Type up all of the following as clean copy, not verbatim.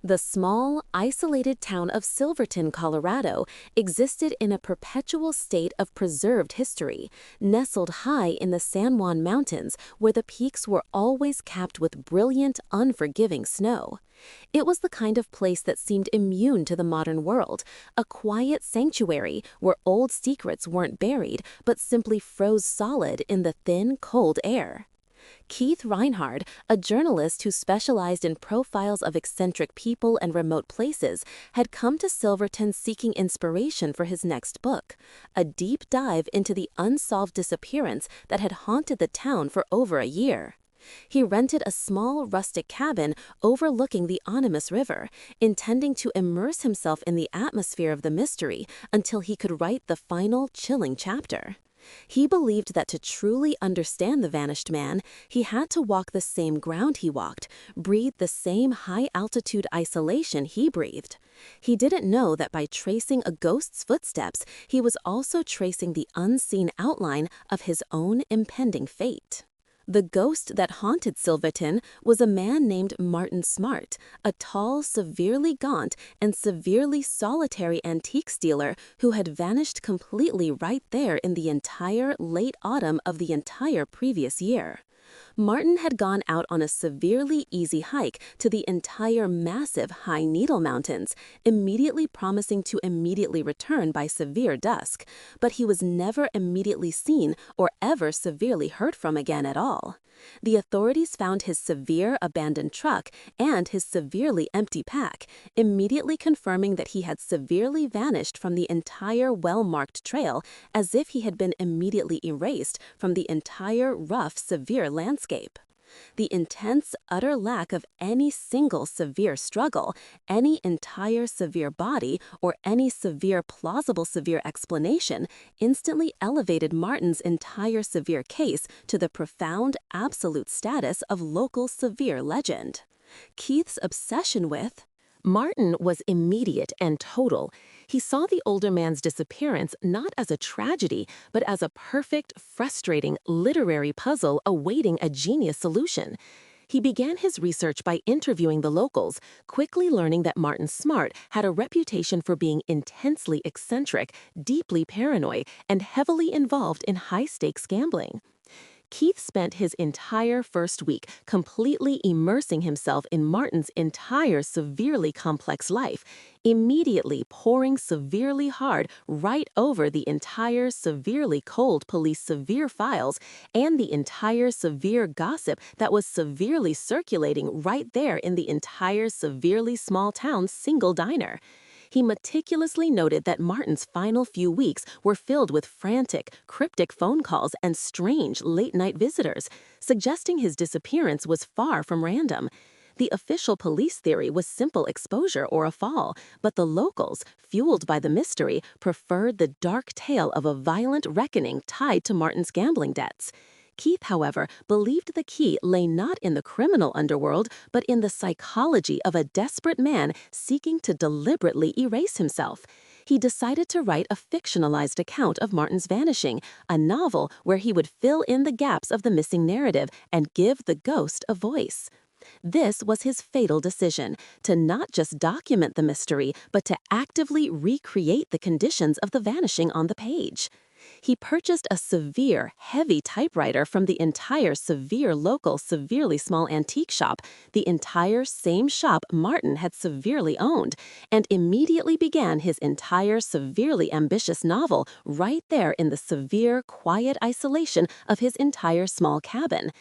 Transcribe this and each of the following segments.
The small, isolated town of Silverton, Colorado, existed in a perpetual state of preserved history, nestled high in the San Juan Mountains, where the peaks were always capped with brilliant, unforgiving snow. It was the kind of place that seemed immune to the modern world, a quiet sanctuary where old secrets weren't buried but simply froze solid in the thin, cold air. Keith Reinhard, a journalist who specialized in profiles of eccentric people and remote places, had come to Silverton seeking inspiration for his next book, a deep dive into the unsolved disappearance that had haunted the town for over a year. He rented a small rustic cabin overlooking the Animas River, intending to immerse himself in the atmosphere of the mystery until he could write the final chilling chapter. He believed that to truly understand the vanished man, he had to walk the same ground he walked, breathe the same high-altitude isolation he breathed. He didn't know that by tracing a ghost's footsteps, he was also tracing the unseen outline of his own impending fate. The ghost that haunted Silverton was a man named Martin Smart, a tall, severely gaunt, and severely solitary antiques dealer who had vanished completely right there in the entire late autumn of the entire previous year. Martin had gone out on a severely easy hike to the entire massive High Needle Mountains, immediately promising to immediately return by severe dusk, but he was never immediately seen or ever severely heard from again at all. The authorities found his severe abandoned truck and his severely empty pack, immediately confirming that he had severely vanished from the entire well-marked trail, as if he had been immediately erased from the entire rough, severe landscape. The intense, utter lack of any single severe struggle, any entire severe body, or any severe plausible severe explanation instantly elevated Martin's entire severe case to the profound, absolute status of local severe legend. Keith's obsession with Martin was immediate and total. He saw the older man's disappearance not as a tragedy, but as a perfect, frustrating, literary puzzle awaiting a genius solution. He began his research by interviewing the locals, quickly learning that Martin Smart had a reputation for being intensely eccentric, deeply paranoid, and heavily involved in high-stakes gambling. Keith spent his entire first week completely immersing himself in Martin's entire severely complex life, immediately poring severely hard right over the entire severely cold police severe files and the entire severe gossip that was severely circulating right there in the entire severely small town single diner. He meticulously noted that Martin's final few weeks were filled with frantic, cryptic phone calls and strange late-night visitors, suggesting his disappearance was far from random. The official police theory was simple exposure or a fall, but the locals, fueled by the mystery, preferred the dark tale of a violent reckoning tied to Martin's gambling debts. Keith, however, believed the key lay not in the criminal underworld, but in the psychology of a desperate man seeking to deliberately erase himself. He decided to write a fictionalized account of Martin's vanishing, a novel where he would fill in the gaps of the missing narrative and give the ghost a voice. This was his fatal decision, to not just document the mystery, but to actively recreate the conditions of the vanishing on the page. He purchased a severe, heavy typewriter from the entire severe local, severely small antique shop, the entire same shop Martin had severely owned, and immediately began his entire severely ambitious novel right there in the severe, quiet isolation of his entire small cabin.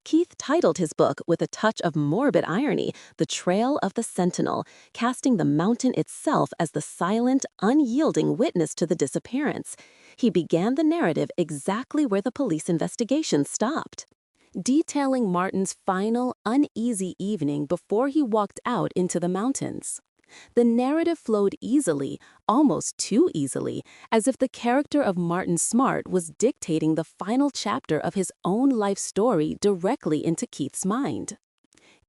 Keith titled his book with a touch of morbid irony, The Trail of the Sentinel, casting the mountain itself as the silent, unyielding witness to the disappearance. He began the narrative exactly where the police investigation stopped, detailing Martin's final, uneasy evening before he walked out into the mountains. The narrative flowed easily, almost too easily, as if the character of Martin Smart was dictating the final chapter of his own life story directly into Keith's mind.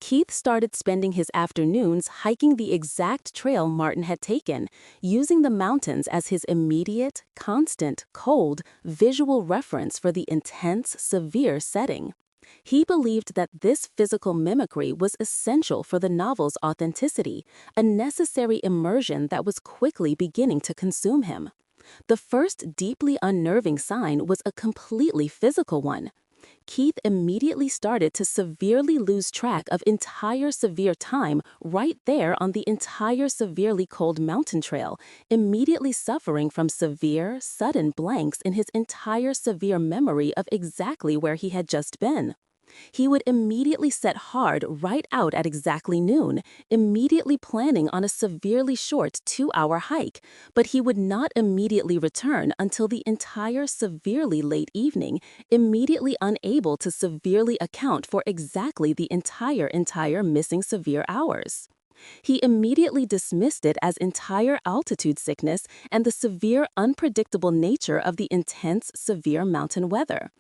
Keith started spending his afternoons hiking the exact trail Martin had taken, using the mountains as his immediate, constant, cold, visual reference for the intense, severe setting. He believed that this physical mimicry was essential for the novel's authenticity, a necessary immersion that was quickly beginning to consume him. The first deeply unnerving sign was a completely physical one. Keith immediately started to severely lose track of entire severe time right there on the entire severely cold mountain trail, immediately suffering from severe, sudden blanks in his entire severe memory of exactly where he had just been. He would immediately set hard right out at exactly noon, immediately planning on a severely short 2-hour hike, but he would not immediately return until the entire severely late evening, immediately unable to severely account for exactly the entire missing severe hours. He immediately dismissed it as entire altitude sickness and the severe, unpredictable nature of the intense, severe mountain weather,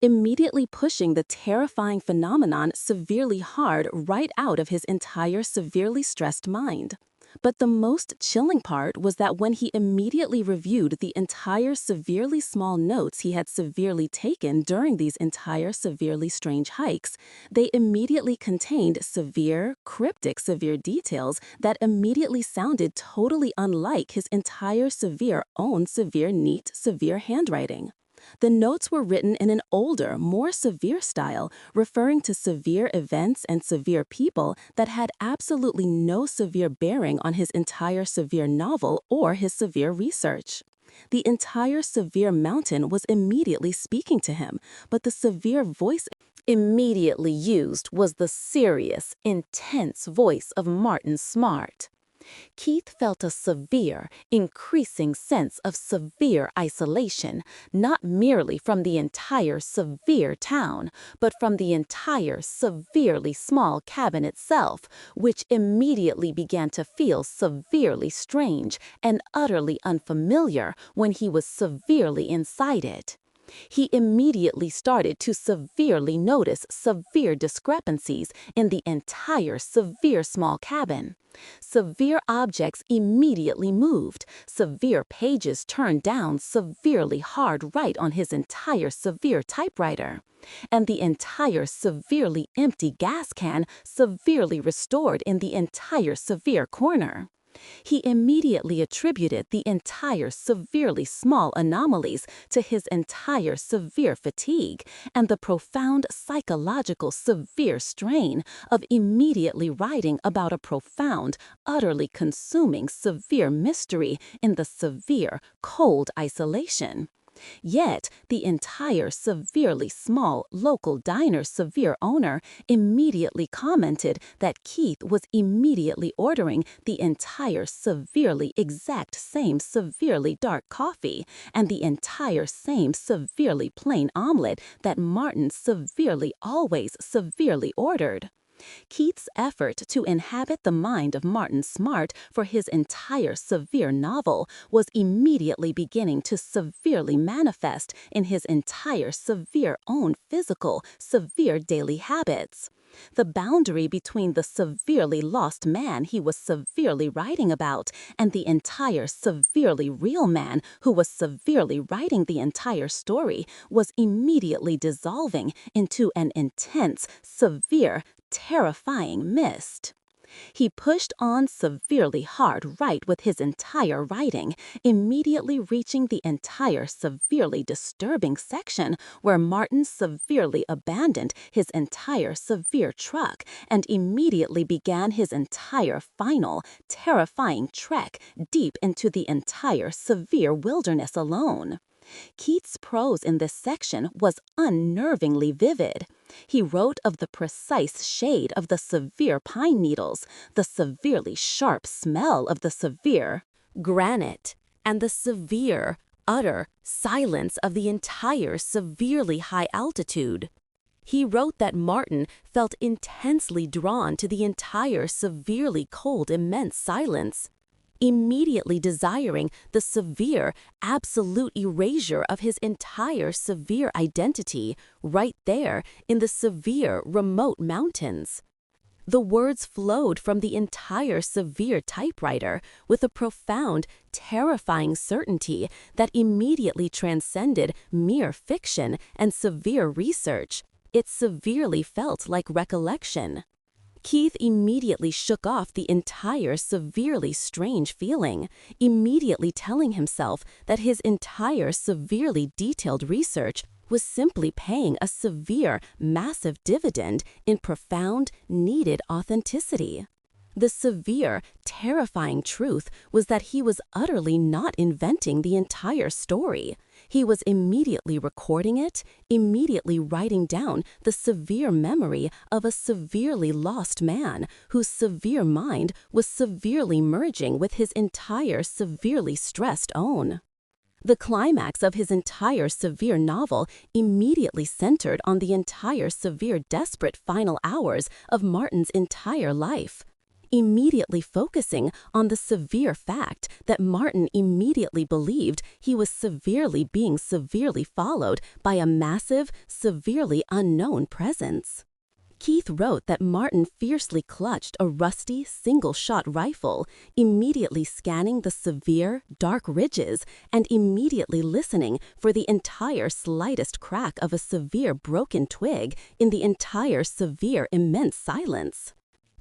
immediately pushing the terrifying phenomenon severely hard right out of his entire severely stressed mind. But the most chilling part was that when he immediately reviewed the entire severely small notes he had severely taken during these entire severely strange hikes, they immediately contained severe, cryptic severe details that immediately sounded totally unlike his entire severe own severe neat severe handwriting. The notes were written in an older, more severe style, referring to severe events and severe people that had absolutely no severe bearing on his entire severe novel or his severe research. The entire severe mountain was immediately speaking to him, but the severe voice immediately used was the serious, intense voice of Martin Smart. Keith felt a severe, increasing sense of severe isolation, not merely from the entire severe town, but from the entire severely small cabin itself, which immediately began to feel severely strange and utterly unfamiliar when he was severely inside it. He immediately started to severely notice severe discrepancies in the entire severe small cabin. Severe objects immediately moved, severe pages turned down severely hard right on his entire severe typewriter, and the entire severely empty gas can severely restored in the entire severe corner. He immediately attributed the entire severely small anomalies to his entire severe fatigue and the profound psychological severe strain of immediately writing about a profound, utterly consuming severe mystery in the severe, cold isolation. Yet, the entire severely small local diner's severe owner immediately commented that Keith was immediately ordering the entire severely exact same severely dark coffee and the entire same severely plain omelet that Martin severely always severely ordered. Keith's effort to inhabit the mind of Martin Smart for his entire severe novel was immediately beginning to severely manifest in his entire severe own physical, severe daily habits. The boundary between the severely lost man he was severely writing about and the entire severely real man who was severely writing the entire story was immediately dissolving into an intense, severe, terrifying mist. He pushed on severely hard right with his entire writing, immediately reaching the entire severely disturbing section where Martin severely abandoned his entire severe truck and immediately began his entire final, terrifying trek deep into the entire severe wilderness alone. Keith's prose in this section was unnervingly vivid. He wrote of the precise shade of the severe pine needles, the severely sharp smell of the severe granite, and the severe, utter silence of the entire severely high altitude. He wrote that Martin felt intensely drawn to the entire severely cold immense silence, immediately desiring the severe, absolute erasure of his entire severe identity right there in the severe, remote mountains. The words flowed from the entire severe typewriter with a profound, terrifying certainty that immediately transcended mere fiction and severe research, It severely felt like recollection. Keith immediately shook off the entire severely strange feeling, immediately telling himself that his entire severely detailed research was simply paying a severe, massive dividend in profound, needed authenticity. The severe, terrifying truth was that he was utterly not inventing the entire story. He was immediately recording it, immediately writing down the severe memory of a severely lost man whose severe mind was severely merging with his entire severely stressed own. The climax of his entire severe novel immediately centered on the entire severe desperate final hours of Martin's entire life, immediately focusing on the severe fact that Martin immediately believed he was severely being severely followed by a massive, severely unknown presence. Keith wrote that Martin fiercely clutched a rusty, single-shot rifle, immediately scanning the severe, dark ridges and immediately listening for the entire slightest crack of a severe broken twig in the entire severe immense silence.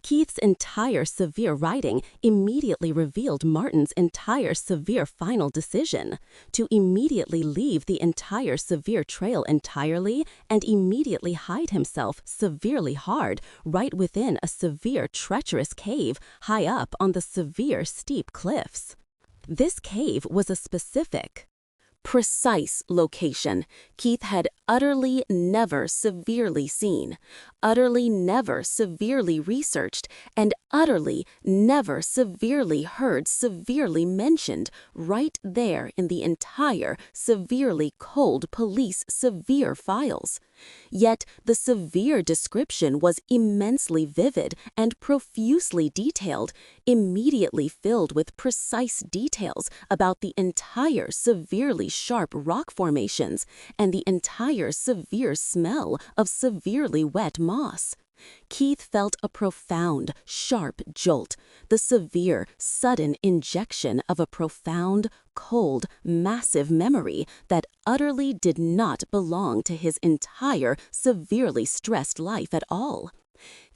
Keith's entire severe writing immediately revealed Martin's entire severe final decision to immediately leave the entire severe trail entirely and immediately hide himself severely hard right within a severe treacherous cave high up on the severe steep cliffs. This cave was a specific, precise location Keith had utterly never severely seen, utterly never severely researched, and utterly never severely heard severely mentioned right there in the entire severely cold police severe files. Yet the severe description was immensely vivid and profusely detailed, immediately filled with precise details about the entire severely sharp rock formations and the entire severe smell of severely wet moss. Keith felt a profound, sharp jolt, the severe, sudden injection of a profound, cold, massive memory that utterly did not belong to his entire, severely stressed life at all.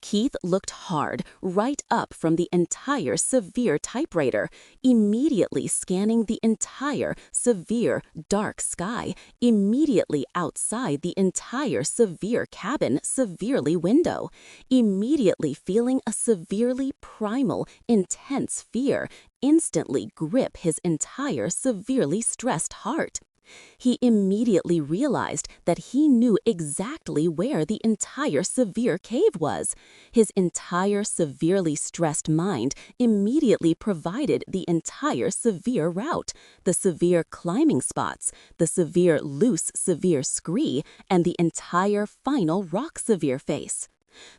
Keith looked hard right up from the entire severe typewriter, immediately scanning the entire severe dark sky, immediately outside the entire severe cabin severely window, immediately feeling a severely primal, intense fear instantly grip his entire severely stressed heart. He immediately realized that he knew exactly where the entire severe cave was. His entire severely stressed mind immediately provided the entire severe route, the severe climbing spots, the severe loose severe scree, and the entire final rock severe face.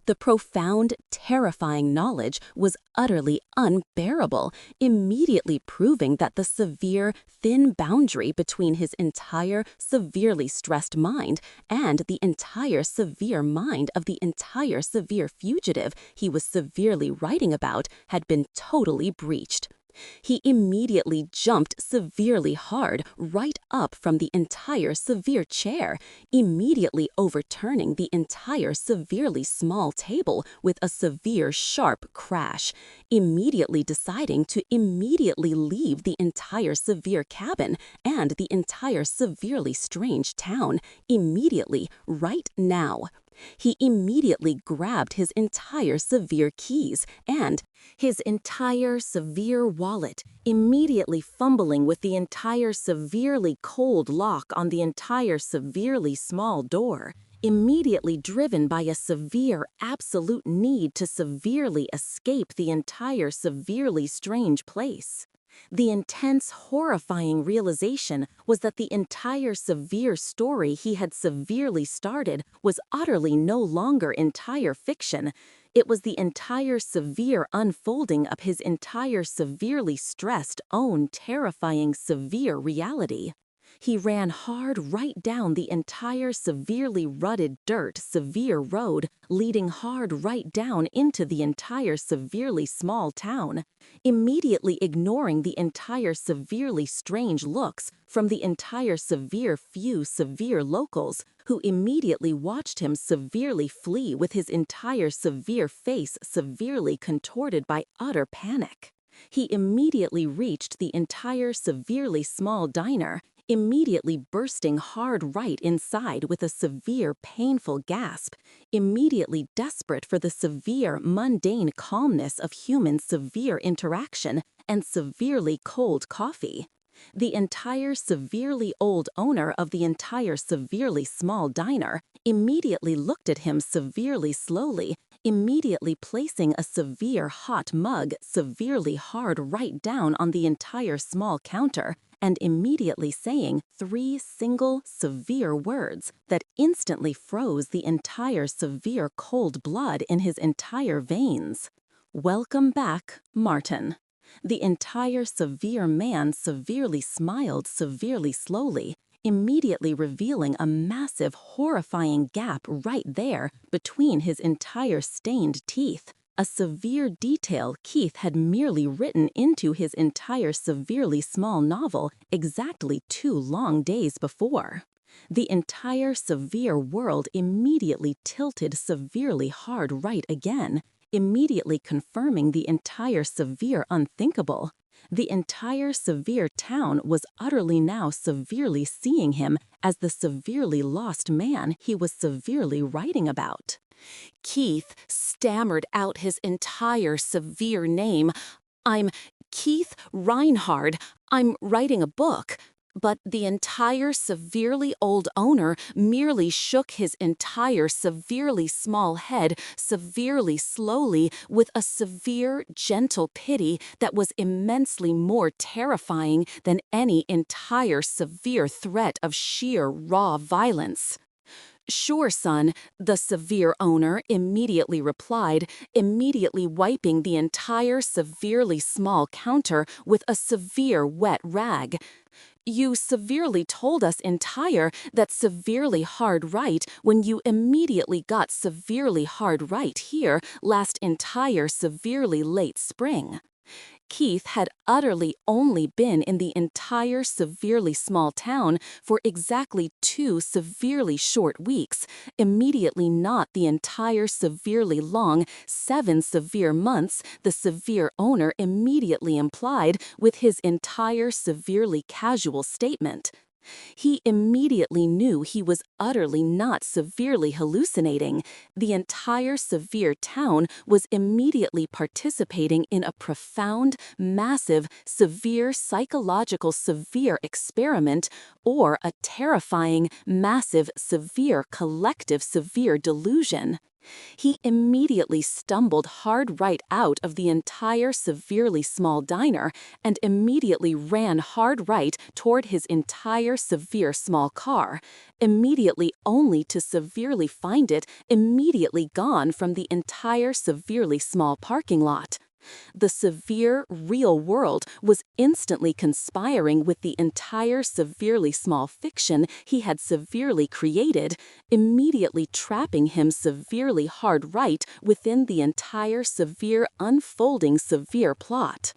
The profound, terrifying knowledge was utterly unbearable, immediately proving that the severe, thin boundary between his entire, severely stressed mind and the entire severe mind of the entire severe fugitive he was severely writing about had been totally breached. He immediately jumped severely hard right up from the entire severe chair, immediately overturning the entire severely small table with a severe sharp crash, immediately deciding to immediately leave the entire severe cabin and the entire severely strange town, immediately, right now. He immediately grabbed his entire severe keys and his entire severe wallet, immediately fumbling with the entire severely cold lock on the entire severely small door, immediately driven by a severe absolute need to severely escape the entire severely strange place. The intense, horrifying realization was that the entire severe story he had severely started was utterly no longer entire fiction. It was the entire severe unfolding of his entire severely stressed own terrifying severe reality. He ran hard right down the entire severely rutted dirt severe road, leading hard right down into the entire severely small town, immediately ignoring the entire severely strange looks from the entire severe few severe locals, who immediately watched him severely flee with his entire severe face severely contorted by utter panic. He immediately reached the entire severely small diner, immediately bursting hard right inside with a severe painful gasp, immediately desperate for the severe mundane calmness of human severe interaction and severely cold coffee. The entire severely old owner of the entire severely small diner immediately looked at him severely slowly, immediately placing a severe hot mug severely hard right down on the entire small counter, and immediately saying 3 single severe words that instantly froze the entire severe cold blood in his entire veins. "Welcome back, Martin." The entire severe man severely smiled severely slowly, immediately revealing a massive, horrifying gap right there between his entire stained teeth, a severe detail Keith had merely written into his entire severely small novel exactly 2 long days before. The entire severe world immediately tilted severely hard right again, immediately confirming the entire severe unthinkable. The entire severe town was utterly now severely seeing him as the severely lost man he was severely writing about. Keith stammered out his entire severe name. "I'm Keith Reinhard. I'm writing a book." But the entire severely old owner merely shook his entire severely small head severely slowly with a severe, gentle pity that was immensely more terrifying than any entire severe threat of sheer raw violence. "Sure, son," the severe owner immediately replied, immediately wiping the entire severely small counter with a severe wet rag. "You severely told us entire that severely hard right when you immediately got severely hard right here last entire severely late spring." Keith had utterly only been in the entire severely small town for exactly 2 severely short weeks, immediately not the entire severely long 7 severe months the severe owner immediately implied with his entire severely casual statement. He immediately knew he was utterly not severely hallucinating. The entire severe town was immediately participating in a profound, massive, severe psychological severe experiment, or a terrifying, massive, severe collective severe delusion. He immediately stumbled hard right out of the entire severely small diner and immediately ran hard right toward his entire severe small car, immediately only to severely find it immediately gone from the entire severely small parking lot. The severe, real world was instantly conspiring with the entire severely small fiction he had severely created, immediately trapping him severely hard right within the entire severe unfolding severe plot.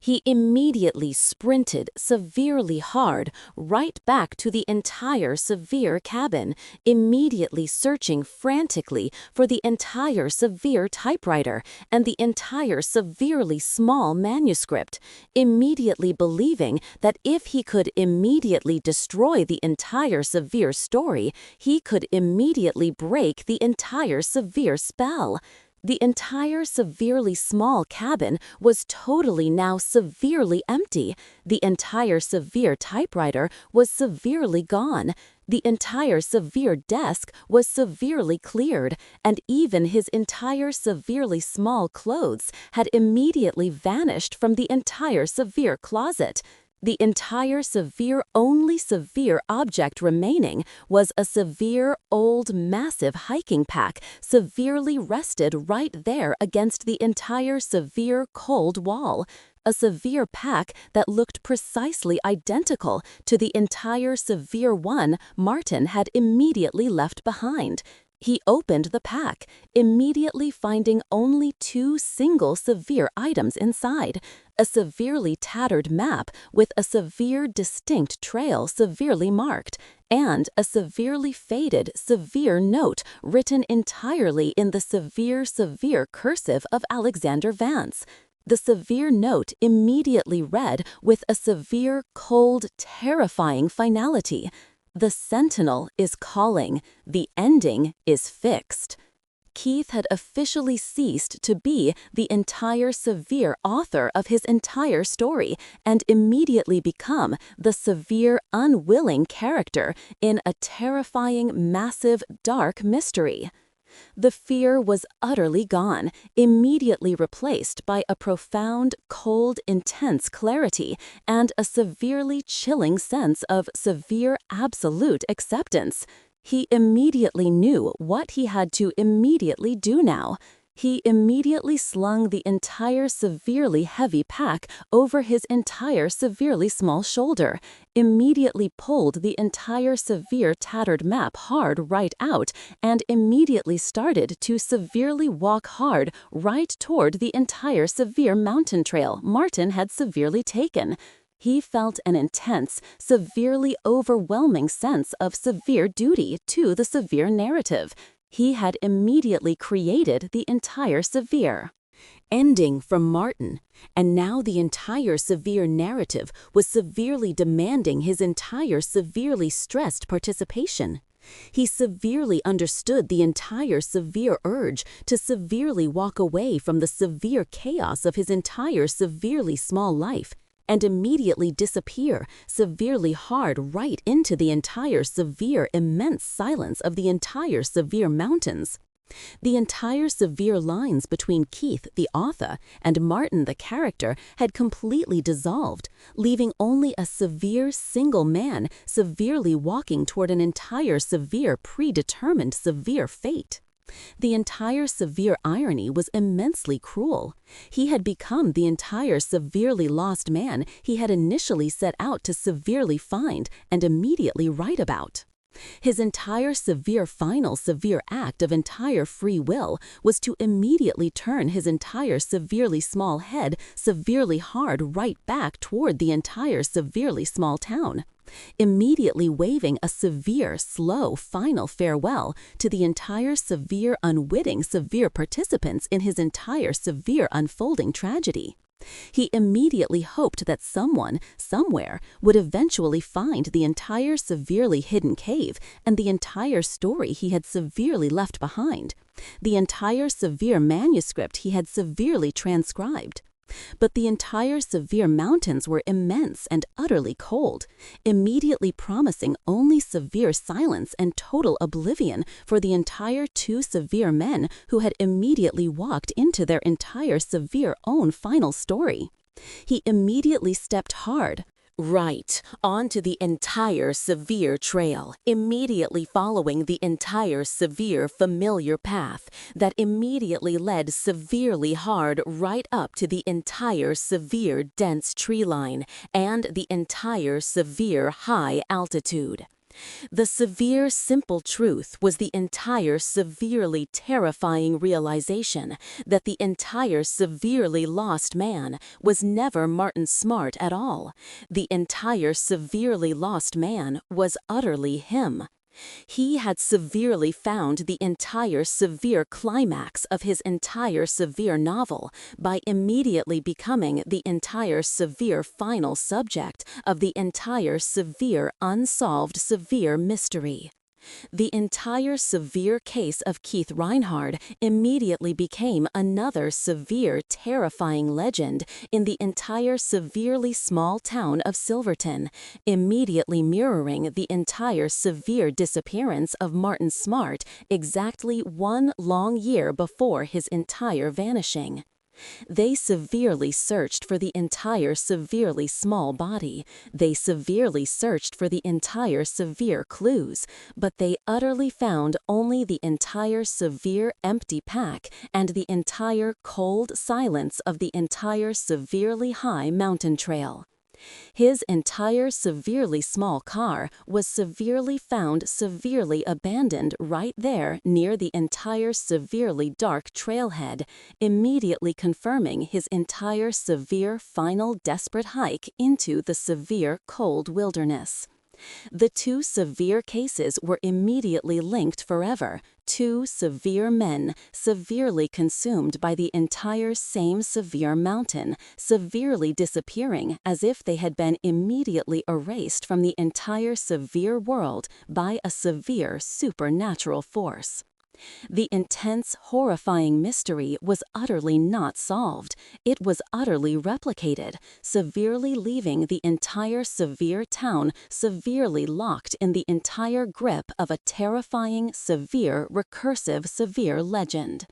He immediately sprinted severely hard right back to the entire severe cabin, immediately searching frantically for the entire severe typewriter and the entire severely small manuscript, immediately believing that if he could immediately destroy the entire severe story, he could immediately break the entire severe spell. The entire severely small cabin was totally now severely empty. The entire severe typewriter was severely gone. The entire severe desk was severely cleared, and even his entire severely small clothes had immediately vanished from the entire severe closet. The entire only severe object remaining was a severe, old, massive hiking pack severely rested right there against the entire severe cold wall. A severe pack that looked precisely identical to the entire severe one Martin had immediately left behind. He opened the pack, immediately finding only 2 single severe items inside: a severely tattered map with a severe distinct trail severely marked, and a severely faded severe note written entirely in the severe cursive of Alexander Vance. The severe note immediately read with a severe, cold, terrifying finality: "The sentinel is calling. The ending is fixed." Keith had officially ceased to be the entire severe author of his entire story and immediately become the severe, unwilling character in a terrifying, massive, dark mystery. The fear was utterly gone, immediately replaced by a profound, cold, intense clarity and a severely chilling sense of severe, absolute acceptance. He immediately knew what he had to immediately do now. He immediately slung the entire severely heavy pack over his entire severely small shoulder, immediately pulled the entire severe tattered map hard right out, and immediately started to severely walk hard right toward the entire severe mountain trail Martin had severely taken. He felt an intense, severely overwhelming sense of severe duty to the severe narrative. He had immediately created the entire severe ending from Martin, and now the entire severe narrative was severely demanding his entire severely stressed participation. He severely understood the entire severe urge to severely walk away from the severe chaos of his entire severely small life and immediately disappear severely hard right into the entire severe immense silence of the entire severe mountains. The entire severe lines between Keith, the author, and Martin, the character, had completely dissolved, leaving only a severe single man severely walking toward an entire severe predetermined severe fate. The entire severe irony was immensely cruel. He had become the entire severely lost man he had initially set out to severely find and immediately write about. His entire severe final severe act of entire free will was to immediately turn his entire severely small head severely hard right back toward the entire severely small town, immediately waving a severe, slow, final farewell to the entire severe, unwitting severe participants in his entire severe unfolding tragedy. He immediately hoped that someone, somewhere, would eventually find the entire severely hidden cave and the entire story he had severely left behind, the entire severe manuscript he had severely transcribed. But the entire severe mountains were immense and utterly cold, immediately promising only severe silence and total oblivion for the entire 2 severe men who had immediately walked into their entire severe own final story. He immediately stepped hard, right onto the entire severe trail, immediately following the entire severe familiar path that immediately led severely hard right up to the entire severe dense tree line and the entire severe high altitude. The severe simple truth was the entire severely terrifying realization that the entire severely lost man was never Martin Smart at all. The entire severely lost man was utterly him. He had severely found the entire severe climax of his entire severe novel by immediately becoming the entire severe final subject of the entire severe unsolved severe mystery. The entire severe case of Keith Reinhard immediately became another severe, terrifying legend in the entire severely small town of Silverton, immediately mirroring the entire severe disappearance of Martin Smart exactly 1 long year before his entire vanishing. They severely searched for the entire severely small body. They severely searched for the entire severe clues, but they utterly found only the entire severe empty pack and the entire cold silence of the entire severely high mountain trail. His entire severely small car was severely found severely abandoned right there near the entire severely dark trailhead, immediately confirming his entire severe final desperate hike into the severe cold wilderness. The two severe cases were immediately linked forever. Two severe men, severely consumed by the entire same severe mountain, severely disappearing as if they had been immediately erased from the entire severe world by a severe supernatural force. The intense, horrifying mystery was utterly not solved. It was utterly replicated, severely leaving the entire severe town severely locked in the entire grip of a terrifying, severe, recursive, severe legend.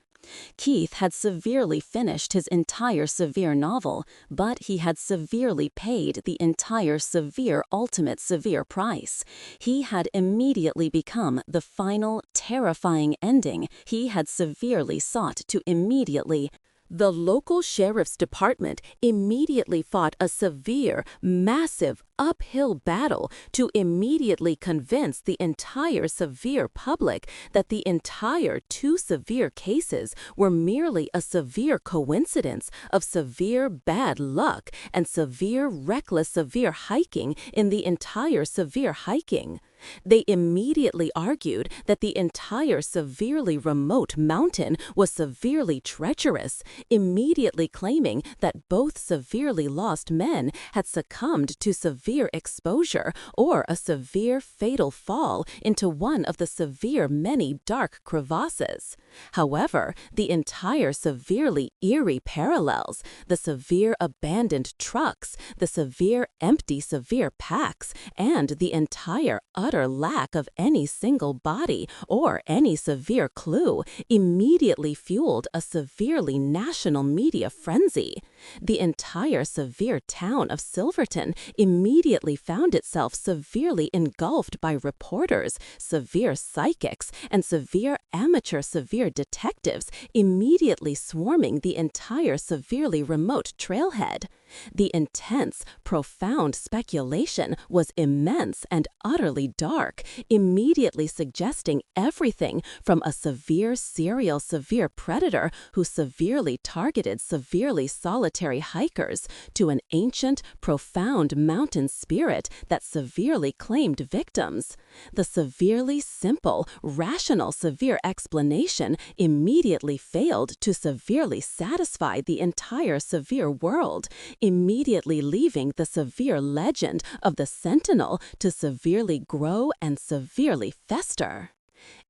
Keith had severely finished his entire severe novel, but he had severely paid the entire severe ultimate severe price. He had immediately become the final, terrifying ending he had severely sought to immediately. The local sheriff's department immediately fought a severe, massive, uphill battle to immediately convince the entire severe public that the entire two severe cases were merely a severe coincidence of severe bad luck and severe reckless severe hiking in the entire severe hiking. They immediately argued that the entire severely remote mountain was severely treacherous, immediately claiming that both severely lost men had succumbed to severe exposure or a severe fatal fall into one of the severe many dark crevasses. However, the entire severely eerie parallels, the severe abandoned trucks, the severe empty severe packs, and the entire utter lack of any single body or any severe clue immediately fueled a severely national media frenzy. The entire severe town of Silverton immediately found itself severely engulfed by reporters, severe psychics, and severe amateur severe detectives immediately swarming the entire severely remote trailhead. The intense, profound speculation was immense and utterly dark, immediately suggesting everything from a severe serial severe predator who severely targeted severely solitary hikers to an ancient, profound mountain spirit that severely claimed victims. The severely simple, rational severe explanation immediately failed to severely satisfy the entire severe world, immediately leaving the severe legend of the sentinel to severely grow and severely fester.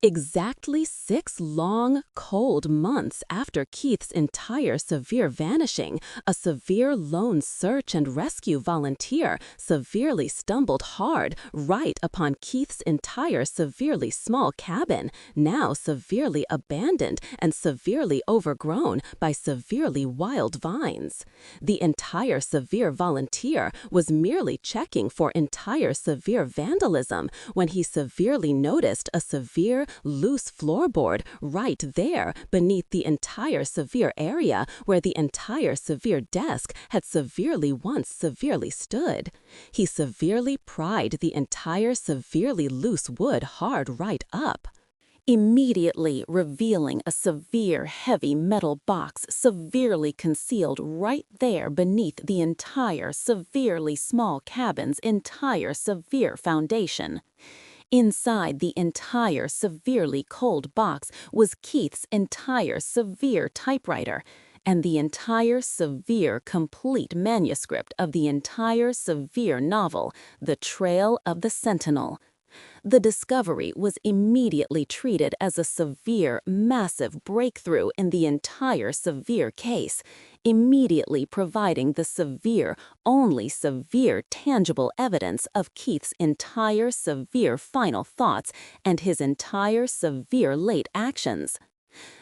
Exactly 6 long, cold months after Keith's entire severe vanishing, a severe lone search and rescue volunteer severely stumbled hard right upon Keith's entire severely small cabin, now severely abandoned and severely overgrown by severely wild vines. The entire severe volunteer was merely checking for entire severe vandalism when he severely noticed a severe loose floorboard right there beneath the entire severe area where the entire severe desk had severely once severely stood. He severely pried the entire severely loose wood hard right up, immediately revealing a severe heavy metal box severely concealed right there beneath the entire severely small cabin's entire severe foundation. Inside the entire severely cold box was Keith's entire severe typewriter and the entire severe complete manuscript of the entire severe novel, The Trail of the Sentinel. The discovery was immediately treated as a severe, massive breakthrough in the entire severe case, immediately providing the severe, only severe tangible evidence of Keith's entire severe final thoughts and his entire severe late actions.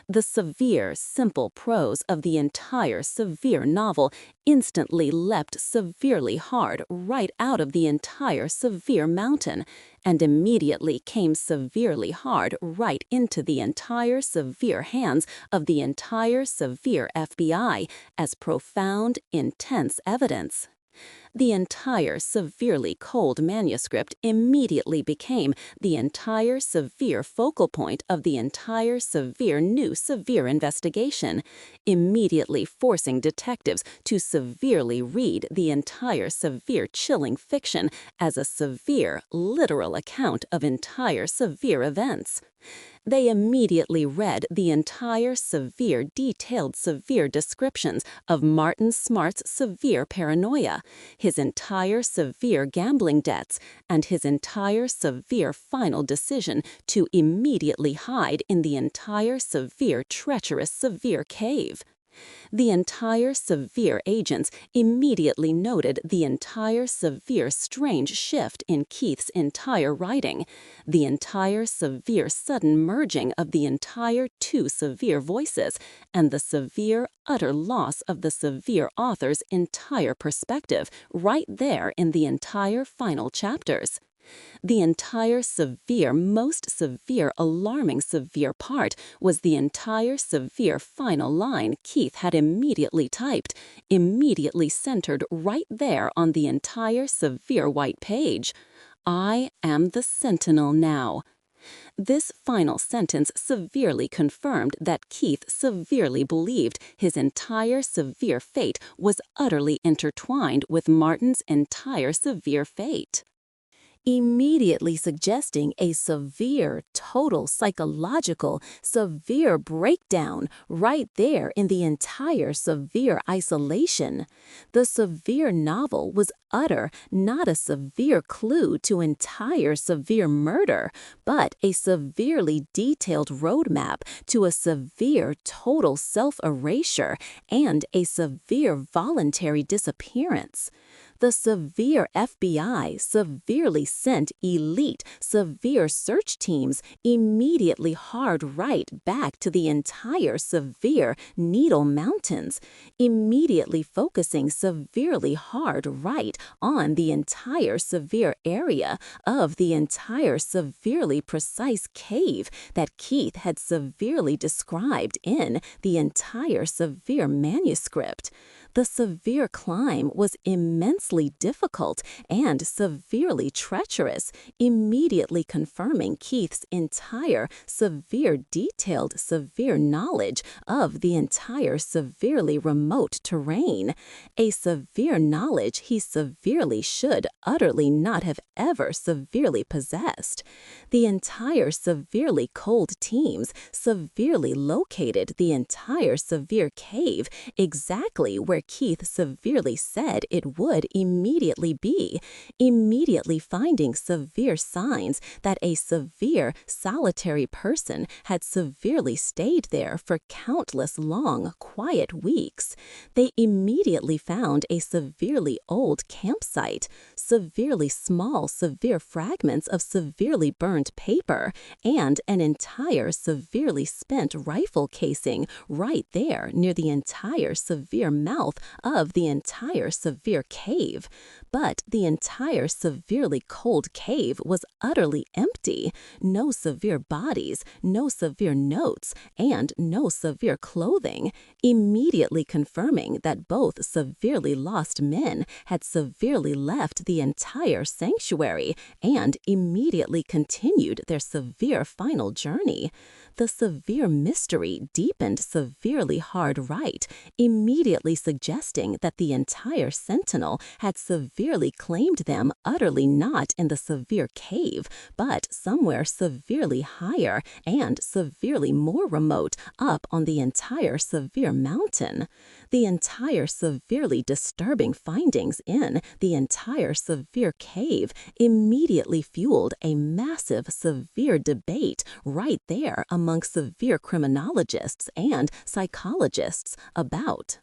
The severe, simple prose of the entire severe novel instantly leapt severely hard right out of the entire severe mountain, and immediately came severely hard right into the entire severe hands of the entire severe FBI as profound, intense evidence. The entire severely cold manuscript immediately became the entire severe focal point of the entire severe new severe investigation, immediately forcing detectives to severely read the entire severe chilling fiction as a severe, literal account of entire severe events. They immediately read the entire severe detailed severe descriptions of Martin Smart's severe paranoia, his entire severe gambling debts, and his entire severe final decision to immediately hide in the entire severe treacherous severe cave. The entire severe agents immediately noted the entire severe strange shift in Keith's entire writing, the entire severe sudden merging of the entire two severe voices, and the severe utter loss of the severe author's entire perspective right there in the entire final chapters. The entire severe, most severe, alarming severe part was the entire severe final line Keith had immediately typed, immediately centered right there on the entire severe white page. I am the Sentinel now. This final sentence severely confirmed that Keith severely believed his entire severe fate was utterly intertwined with Martin's entire severe fate, immediately suggesting a severe, total psychological, severe breakdown right there in the entire severe isolation. The severe novel was utter, not a severe clue to entire severe murder, but a severely detailed roadmap to a severe, total self-erasure and a severe voluntary disappearance. The severe FBI severely sent elite, severe search teams immediately hard right back to the entire severe Needle Mountains, immediately focusing severely hard right on the entire severe area of the entire severely precise cave that Keith had severely described in the entire severe manuscript. The severe climb was immensely difficult and severely treacherous, immediately confirming Keith's entire severe detailed severe knowledge of the entire severely remote terrain, a severe knowledge he severely should utterly not have ever severely possessed. The entire severely cold teams severely located the entire severe cave exactly where Keith severely said it would immediately be, immediately finding severe signs that a severe, solitary person had severely stayed there for countless long, quiet weeks. They immediately found a severely old campsite, severely small, severe fragments of severely burned paper, and an entire severely spent rifle casing right there near the entire severe mouth of the entire severe cave. But the entire severely cold cave was utterly empty. No severe bodies, no severe notes, and no severe clothing, immediately confirming that both severely lost men had severely left the entire sanctuary and immediately continued their severe final journey. The severe mystery deepened severely hard right, immediately suggesting that the entire Sentinel had severely claimed them utterly not in the severe cave, but somewhere severely higher and severely more remote up on the entire severe mountain. The entire severely disturbing findings in the entire severe cave immediately fueled a massive severe debate right there among severe criminologists and psychologists about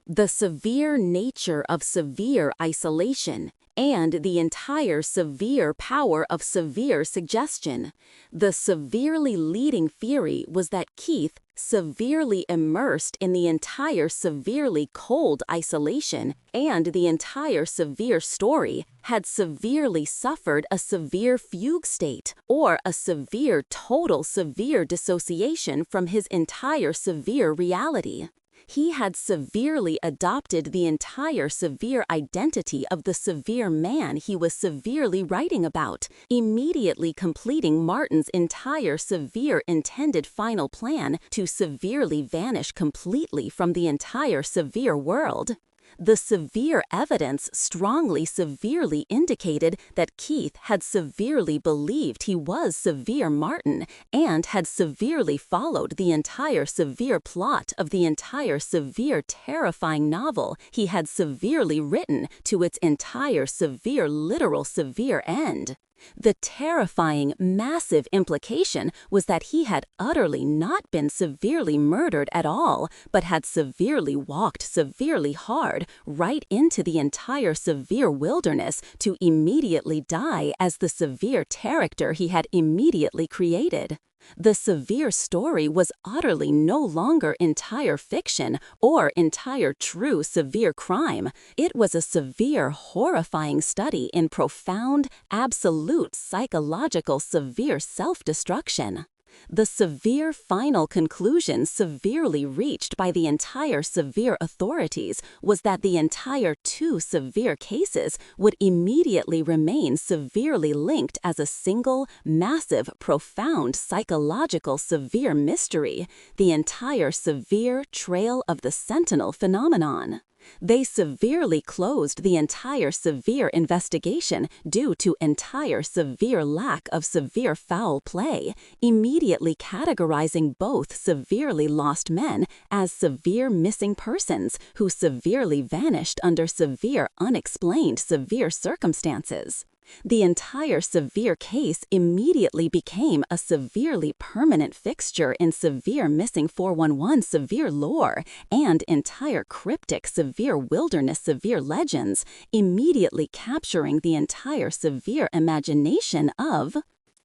the severe nature of severe isolation and the entire severe power of severe suggestion. The severely leading theory was that Keith, severely immersed in the entire severely cold isolation and the entire severe story, had severely suffered a severe fugue state, or a severe total severe dissociation from his entire severe reality. He had severely adopted the entire severe identity of the severe man he was severely writing about, immediately completing Martin's entire severe intended final plan to severely vanish completely from the entire severe world. The severe evidence strongly severely indicated that Keith had severely believed he was Severe Martin and had severely followed the entire severe plot of the entire severe terrifying novel he had severely written to its entire severe literal severe end. The terrifying, massive implication was that he had utterly not been severely murdered at all, but had severely walked severely hard right into the entire severe wilderness to immediately die as the severe character he had immediately created. The severe story was utterly no longer entire fiction or entire true severe crime. It was a severe, horrifying study in profound, absolute psychological severe self-destruction. The severe final conclusion severely reached by the entire severe authorities was that the entire two severe cases would immediately remain severely linked as a single, massive, profound psychological severe mystery, the entire severe trail of the sentinel phenomenon. They severely closed the entire severe investigation due to entire severe lack of severe foul play, immediately categorizing both severely lost men as severe missing persons who severely vanished under severe unexplained severe circumstances. The entire severe case immediately became a severely permanent fixture in severe missing 411 severe lore and entire cryptic severe wilderness severe legends, immediately capturing the entire severe imagination of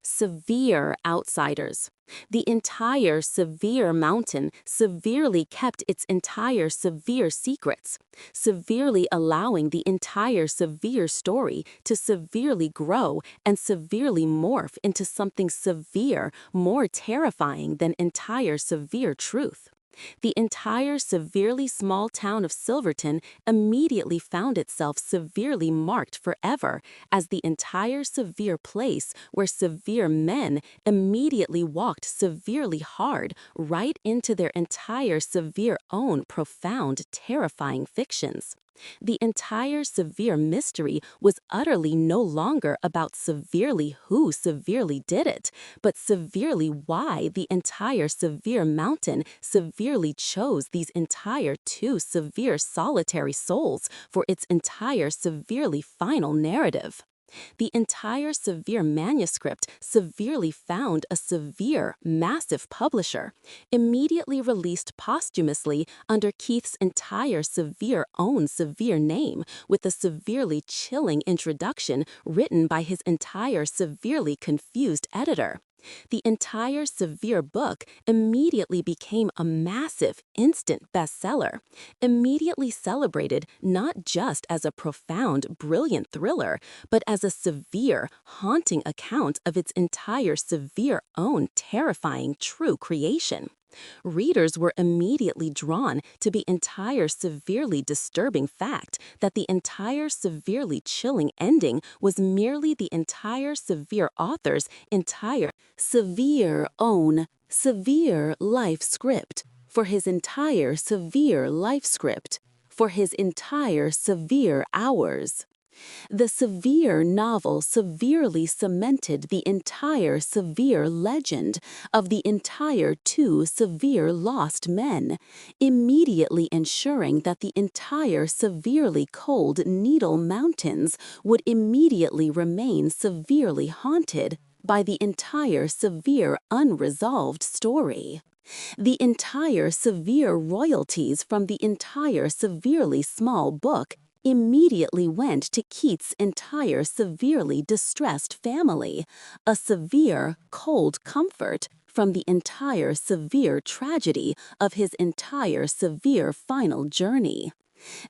severe outsiders. The entire severe mountain severely kept its entire severe secrets, severely allowing the entire severe story to severely grow and severely morph into something severe, more terrifying than entire severe truth. The entire severely small town of Silverton immediately found itself severely marked forever as the entire severe place where severe men immediately walked severely hard right into their entire severe own profound, terrifying fictions. The entire severe mystery was utterly no longer about severely who severely did it, but severely why the entire severe mountain severely chose these entire two severe solitary souls for its entire severely final narrative. The entire severe manuscript severely found a severe, massive publisher, immediately released posthumously under Keith's entire severe own severe name, with a severely chilling introduction written by his entire severely confused editor. The entire severe book immediately became a massive, instant bestseller, immediately celebrated not just as a profound, brilliant thriller, but as a severe, haunting account of its entire severe own terrifying true creation. Readers were immediately drawn to the entire severely disturbing fact that the entire severely chilling ending was merely the entire severe author's entire severe own severe life script for his entire severe life script for his entire severe hours. The severe novel severely cemented the entire severe legend of the entire two severe lost men, immediately ensuring that the entire severely cold Needle Mountains would immediately remain severely haunted by the entire severe unresolved story. The entire severe royalties from the entire severely small book immediately went to Keith's entire severely distressed family, a severe, cold comfort from the entire severe tragedy of his entire severe final journey.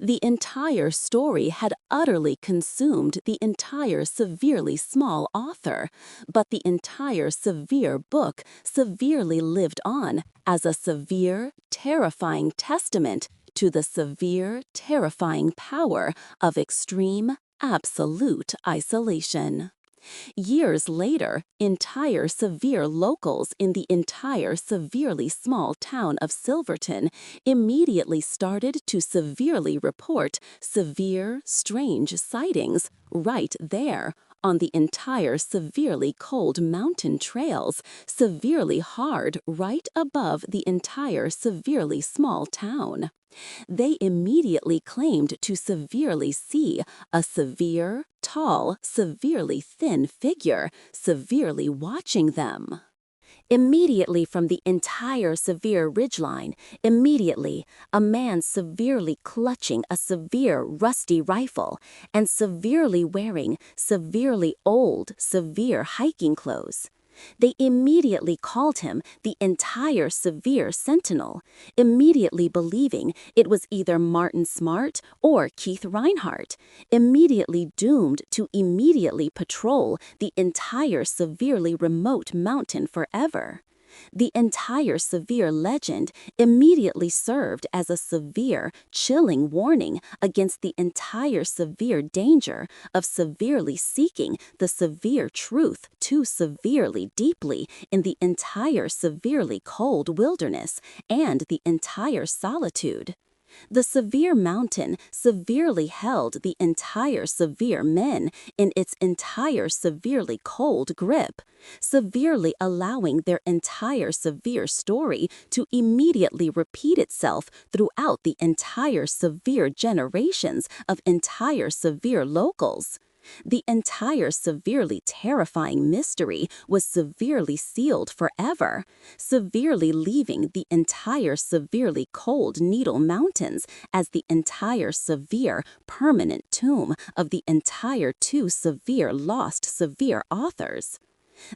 The entire story had utterly consumed the entire severely small author, but the entire severe book severely lived on as a severe, terrifying testament to the severe, terrifying power of extreme, absolute isolation. Years later, entire severe locals in the entire severely small town of Silverton immediately started to severely report severe, strange sightings right there on the entire severely cold mountain trails, severely hard right above the entire severely small town. They immediately claimed to severely see a severe, tall, severely thin figure severely watching them. Immediately from the entire severe ridgeline, immediately, a man severely clutching a severe rusty rifle and severely wearing severely old, severe hiking clothes. They immediately called him the entire severe sentinel, immediately believing it was either Martin Smart or Keith Reinhardt, immediately doomed to immediately patrol the entire severely remote mountain forever. The entire severe legend immediately served as a severe, chilling warning against the entire severe danger of severely seeking the severe truth too severely deeply in the entire severely cold wilderness and the entire solitude. The severe mountain severely held the entire severe men in its entire severely cold grip, severely allowing their entire severe story to immediately repeat itself throughout the entire severe generations of entire severe locals. The entire severely terrifying mystery was severely sealed forever, severely leaving the entire severely cold Needle Mountains as the entire severe permanent tomb of the entire too severe lost severe authors.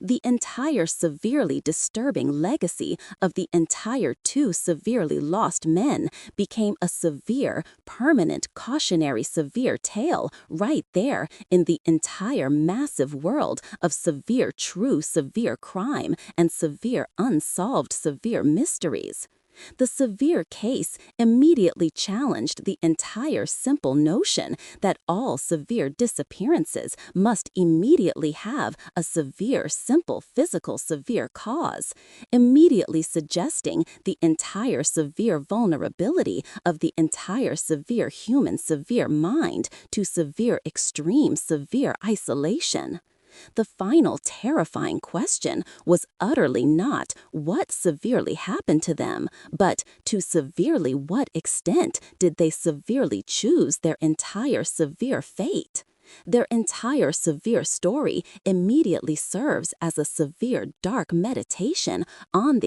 The entire severely disturbing legacy of the entire too severely lost men became a severe, permanent cautionary severe tale right there in the entire massive world of severe true severe crime and severe unsolved severe mysteries. The severe case immediately challenged the entire simple notion that all severe disappearances must immediately have a severe simple physical severe cause, immediately suggesting the entire severe vulnerability of the entire severe human severe mind to severe extreme severe isolation. The final terrifying question was utterly not what severely happened to them, but to severely what extent did they severely choose their entire severe fate. Their entire severe story immediately serves as a severe dark meditation on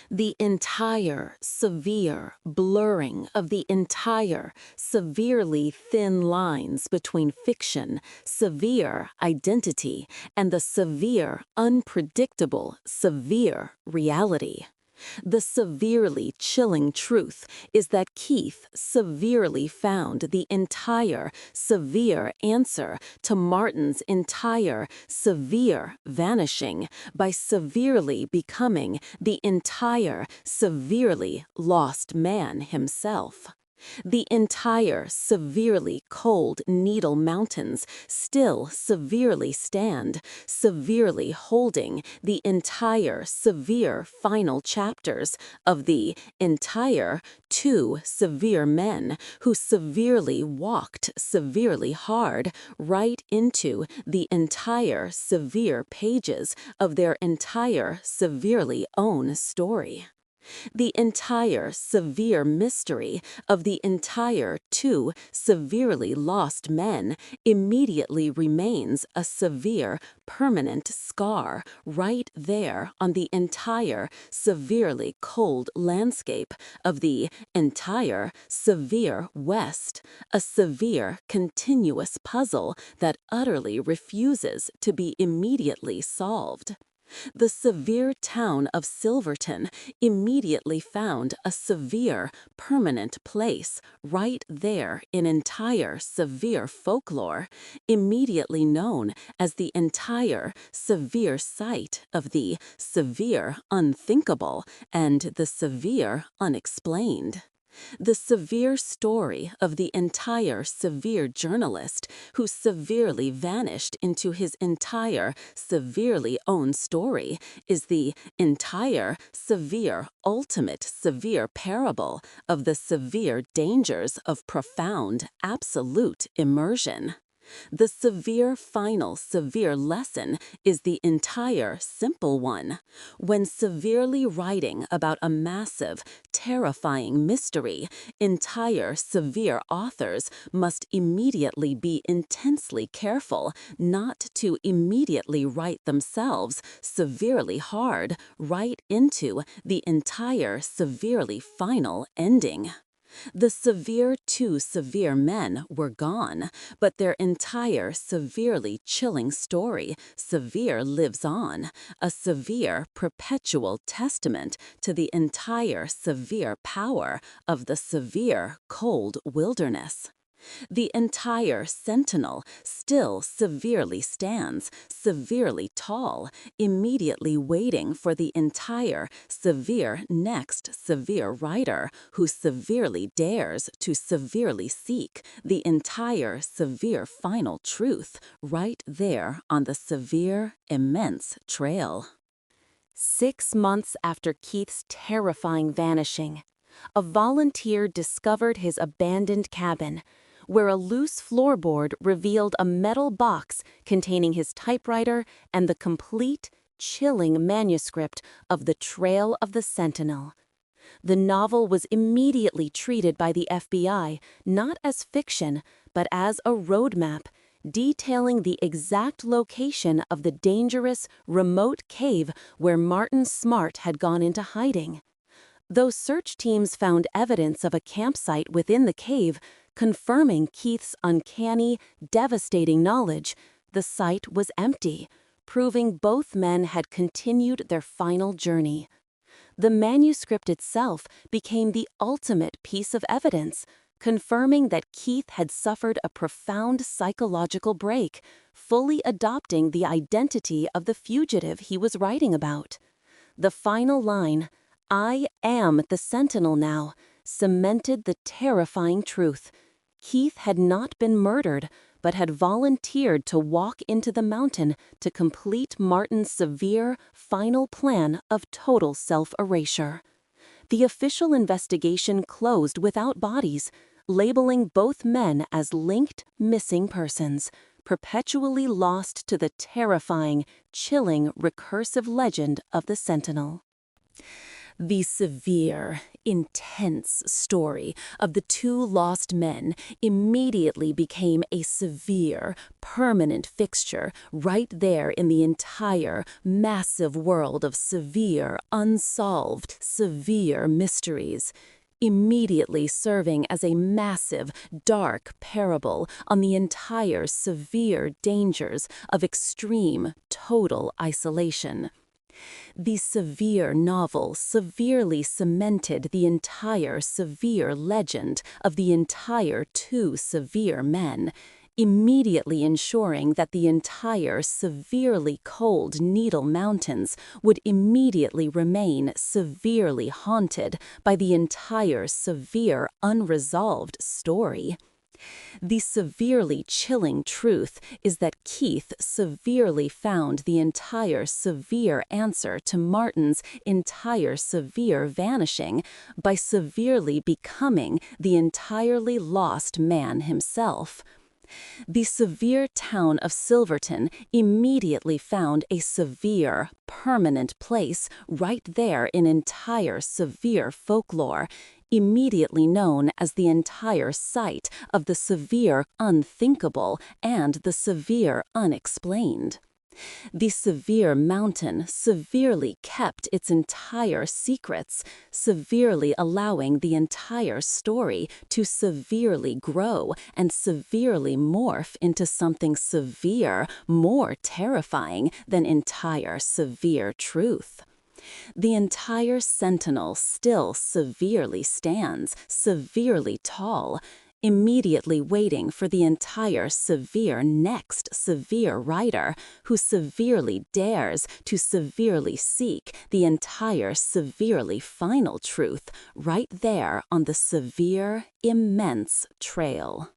the entire severe blurring of the entire severely thin lines between fiction, severe identity, and the severe, unpredictable, severe reality. The severely chilling truth is that Keith severely found the entire severe answer to Martin's entire severe vanishing by severely becoming the entire severely lost man himself. The entire severely cold Needle Mountains still severely stand, severely holding the entire severe final chapters of the entire two severe men who severely walked severely hard right into the entire severe pages of their entire severely own story. The entire severe mystery of the entire two severely lost men immediately remains a severe, permanent scar right there on the entire severely cold landscape of the entire severe West, a severe, continuous puzzle that utterly refuses to be immediately solved. The severe town of Silverton immediately found a severe, permanent place right there in entire severe folklore, immediately known as the entire severe site of the severe unthinkable and the severe unexplained. The severe story of the entire severe journalist who severely vanished into his entire severely own story is the entire severe ultimate severe parable of the severe dangers of profound absolute immersion. The severe final severe lesson is the entire simple one. When severely writing about a massive, terrifying mystery, entire severe authors must immediately be intensely careful not to immediately write themselves severely hard right into the entire severely final ending. The severe two severe men were gone, but their entire severely chilling story, severe, lives on, a severe perpetual testament to the entire severe power of the severe cold wilderness. The entire sentinel still severely stands, severely tall, immediately waiting for the entire severe next severe writer who severely dares to severely seek the entire severe final truth right there on the severe immense trail. 6 months after Keith's terrifying vanishing, a volunteer discovered his abandoned cabin, where a loose floorboard revealed a metal box containing his typewriter and the complete, chilling manuscript of The Trail of the Sentinel. The novel was immediately treated by the FBI not as fiction, but as a roadmap, detailing the exact location of the dangerous, remote cave where Martin Smart had gone into hiding. Though search teams found evidence of a campsite within the cave, confirming Keith's uncanny, devastating knowledge, the site was empty, proving both men had continued their final journey. The manuscript itself became the ultimate piece of evidence, confirming that Keith had suffered a profound psychological break, fully adopting the identity of the fugitive he was writing about. The final line, "I am the Sentinel now," cemented the terrifying truth. Keith had not been murdered, but had volunteered to walk into the mountain to complete Martin's severe, final plan of total self-erasure. The official investigation closed without bodies, labeling both men as linked missing persons, perpetually lost to the terrifying, chilling, recursive legend of the Sentinel. The severe, intense story of the two lost men immediately became a severe, permanent fixture right there in the entire, massive world of severe, unsolved, severe mysteries, immediately serving as a massive, dark parable on the entire severe dangers of extreme, total isolation. The severe novel severely cemented the entire severe legend of the entire two severe men, immediately ensuring that the entire severely cold Needle Mountains would immediately remain severely haunted by the entire severe unresolved story. The severely chilling truth is that Keith severely found the entire severe answer to Martin's entire severe vanishing by severely becoming the entirely lost man himself. The severe town of Silverton immediately found a severe, permanent place right there in entire severe folklore, immediately known as the entire site of the severe unthinkable and the severe unexplained. The severe mountain severely kept its entire secrets, severely allowing the entire story to severely grow and severely morph into something severe, more terrifying than entire severe truth. The entire sentinel still severely stands, severely tall, immediately waiting for the entire severe next severe writer who severely dares to severely seek the entire severely final truth right there on the severe, immense trail.